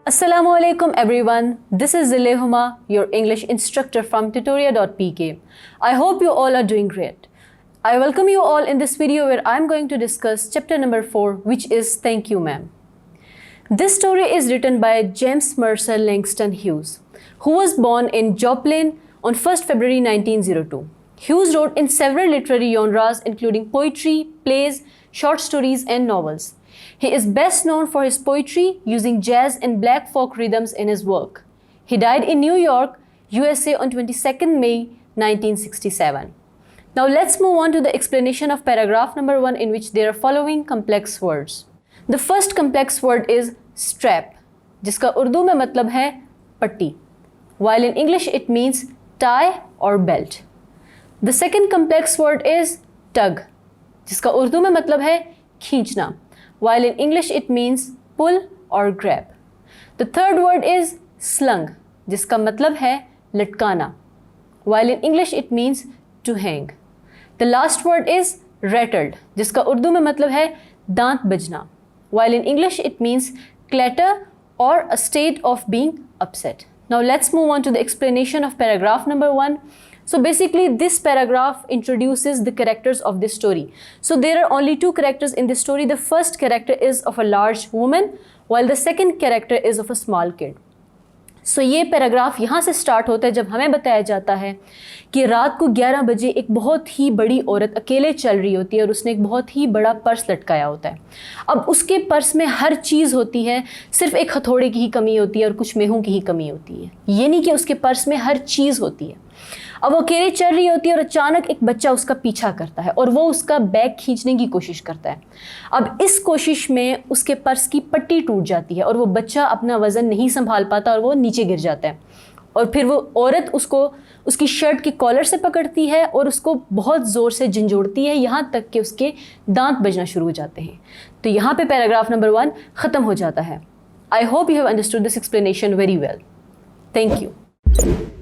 Assalamu alaikum everyone, this is Huma, your English instructor from tutoria.pk. I hope you all are doing great. I welcome you all in this video where I am going to discuss chapter number 4, which is Thank You Ma'am. This story is written by James Mercer Langston Hughes, who was born in Joplin on 1st February 1902. Hughes wrote in several literary genres including poetry, plays, short stories and novels. He is best known for his poetry using jazz and black folk rhythms in his work. He died in New York, USA on 22nd May 1967. Now let's move on to the explanation of paragraph number 1, in which there are following complex words. The first complex word is strap, जिसका उर्दू में मतलब है पट्टी, while in English it means tie or belt. The second complex word is tug, जिसका उर्दू में मतलब है खींचना, while in English it means pull or grab. The third word is slung, जिसका मतलब है लटकाना, while in English it means to hang. The last word is rattled, जिसका उर्दू में मतलब है दांत बजना, while in English it means clatter or a state of being upset. Now let's move on to the explanation of paragraph number 1. So basically this paragraph introduces the characters of this story. So there are only 2 characters in this story. The first character is of a large woman, while the second character is of a small kid. So ये paragraph यहाँ से start होता है जब हमें बताया जाता है कि रात को 11 बजे एक बहुत ही बड़ी औरत अकेले चल रही होती है और उसने एक बहुत ही बड़ा पर्स लटकाया होता है. अब उसके पर्स में हर चीज़ होती है, सिर्फ एक हथौड़े की ही कमी होती है और कुछ मेहों की ही कमी होती है. ये नहीं कि उसके पर्स में हर चीज़ होती है. अब वो अकेले चल रही होती है और अचानक एक बच्चा उसका पीछा करता है और वो उसका बैग खींचने की कोशिश करता है. अब इस कोशिश में उसके पर्स की पट्टी टूट जाती है और वो बच्चा अपना वज़न नहीं संभाल पाता और वो नीचे गिर जाता है. और फिर वो औरत उसको उसकी शर्ट की कॉलर से पकड़ती है और उसको बहुत ज़ोर से झंझोड़ती है, यहाँ तक कि उसके दांत बजना शुरू हो जाते हैं. तो यहाँ पे पैराग्राफ नंबर 1 ख़त्म हो जाता है. I hope you have understood this explanation very well. Thank you.